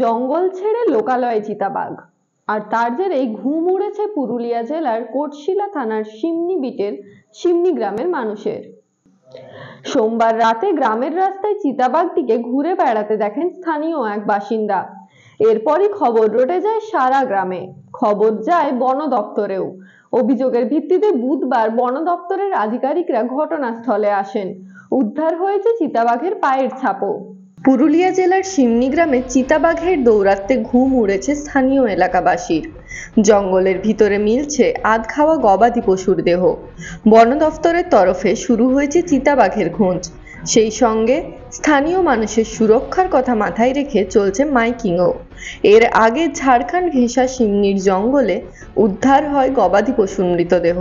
জঙ্গল ছেড়ে লোকালয়ে চিতাবাঘ, আর তার জেরেই ঘুম উড়েছে পুরুলিয়া জেলার কোটশিলা থানার সিমনি বিটের সিমনি গ্রামের মানুষের। সোমবার রাতে গ্রামের রাস্তায় চিতাবাঘটিকে ঘুরে বেড়াতে দেখেন স্থানীয় এক বাসিন্দা। এরপরই খবর রটে যায় সারা গ্রামে, খবর যায় বন দপ্তরেও। অভিযোগের ভিত্তিতে বুধবার বন দপ্তরের আধিকারিকরা ঘটনাস্থলে আসেন। উদ্ধার হয়েছে চিতাবাঘের পায়ের ছাপও। পুরুলিয়া জেলার সিমনি গ্রামে চিতাবাঘের দৌরাত্ম্যে ঘুম উড়েছে স্থানীয় এলাকাবাসীর। জঙ্গলের ভিতরে মিলছে আধ খাওয়া গবাদি পশুর দেহ। বন দফতরের তরফে শুরু হয়েছে চিতাবাঘের খোঁজ, সেই সঙ্গে স্থানীয় মানুষের সুরক্ষার কথা মাথায় রেখে চলছে মাইকিংও। এর আগে ঝাড়খণ্ড ঘেঁষা সিমনির জঙ্গলে উদ্ধার হয় গবাদি পশুর মৃতদেহ।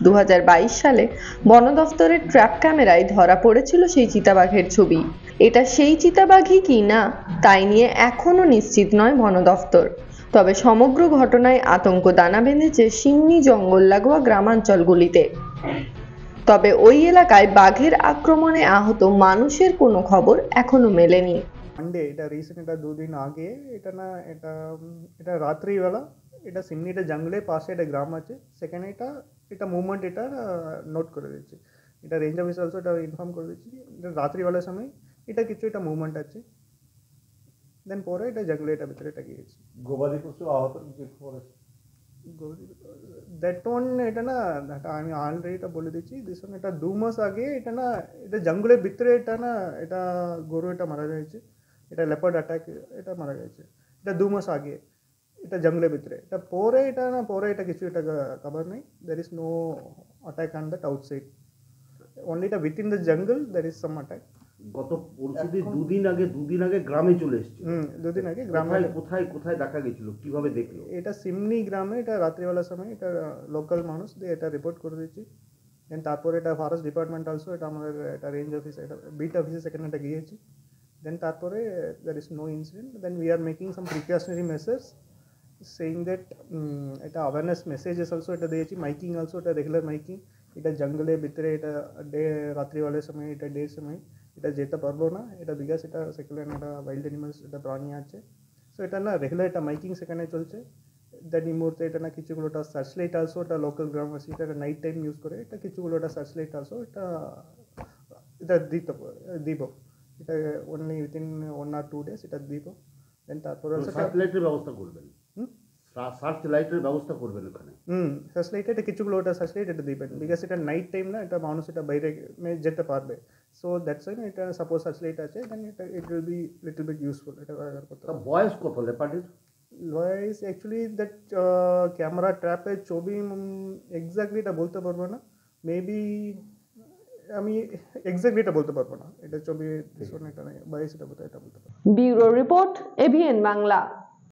2022 সালে বন দফতরের ট্র্যাপ ক্যামেরায় ধরা পড়েছিল সেই চিতাবাঘের ছবি। এটা সেই চিতাবাঘই কি না তাই নিয়ে এখনো নিশ্চিত নয় বন দফতর। তবে সমগ্র ঘটনায় আতঙ্ক দানা বেঁধেছে সিমনি জঙ্গল লাগোয়া গ্রামাঞ্চলগুলিতে। তবে ওই এলাকায় বাঘের আক্রমণে আহত মানুষের কোনো খবর এখনো মেলেনি। मंडे এটা রিসেন্ট এটা দুদিন আগে এটা না এটা এটা রাত্রিবেলা এটা সিমনিটা জঙ্গলের পাশে একটা গ্রাম আছে, সেখানে এটা এটা মুভমেন্ট এটা নোট করে দিচ্ছে। এটা রেঞ্জ অফিস অলসো এটা ইনফর্ম করে দিচ্ছি এটা রাত্রিবেলার সময় এটা কিছু এটা মুভমেন্ট আছে। দেন পরে এটা জঙ্গলে এটা ভিতরে এটা গিয়েছে। গবাদি পশু আহত কিছু খবর আছে? দ্যাট ওয়ান এটা না আমি অলরেডি এটা বলে দিচ্ছি দিস ওয়ান এটা 2 মাস আগে এটা না এটা জঙ্গলের ভিতরে এটা না এটা গরু এটা মারা গেছে, এটা লেপার্ড অ্যাটাক এটা মারা গেছে। এটা 2 মাস আগে এটা জঙ্গলের ভিতরে এটা পরে এটা না পরে এটা কিছু এটা খবর নেই। There is no attack on that outside, only এটা within the jungle there is some attack. গত পরিস্থিতি দুদিন আগে গ্রামে চলে এসেছে। দুদিন আগে গ্রামে কোথায় কোথায় দেখা গেছিল, কিভাবে দেখলো? এটা সিমনি গ্রামে এটা রাত্রিবেলার সময় এটা লোকাল মানুষ দিয়ে এটা রিপোর্ট করে দিচ্ছি। দেন তারপরে এটা ফরেস্ট ডিপার্টমেন্ট অলসো এটা আমাদের এটা রেঞ্জ অফিস এটা বিট অফিসে সেখানে এটা গিয়েছি। দেন তারপরে there is no incident. Then we are making some precautionary measures saying that এটা অ্যাওয়ারনেস মেসেজেস অলসো এটা দিয়েছি, মাইকিং অলসো এটা রেগুলার মাইকিং। এটা জঙ্গলের ভিতরে এটা ডে রাত্রিবেলার সময় এটা ডে সময় এটা যেতে পারবো না এটা বিকজ এটা সেকুলার একটা ওয়াইল্ড অ্যানিমালস এটা প্রাণী আছে। সো এটা না রেগুলার এটা মাইকিং সেখানে চলছে। দেন এই মুহূর্তে এটা না কিছুগুলোটা সার্চ লাইট অলসো এটা লোকাল গ্রামবাসী এটা নাইট টাইম ইউজ করে এটা কিছুগুলোটা সার্চ লাইট অলসো এটা এটা দিব এটা অনলি উইথিন 1 or 2 days এটা দিব। দেন তারপরে সার্চ লাইটের ব্যবস্থা করবেন? সার্চ লাইটের ব্যবস্থা করবেন ওখানে? সার্চ লাইট এটা কিছুগুলো ওটা সার্চ লাইট এটা দিবেন বিকজ এটা নাইট টাইম না এটা মানুষ এটা বাইরে যেতে পারবে। সো দ্যাটস ওয়াই এটা সাপোজ সার্চ লাইট আছে দেন এটা it will be little bit useful এটা ব্যবহার করতে। বয়স কত লেপার্ডের? বয়স অ্যাকচুয়ালি দ্যাট ক্যামেরা ট্র্যাপের ছবি এক্স্যাক্টলি এটা বলতে পারবো না, মেবি আমি এক্স্যাক্টলি এটা বলতে পারবো না, এটা ছবি এটা বয়স এটা বলতে পারবো। Bureau report, ABN Bangla.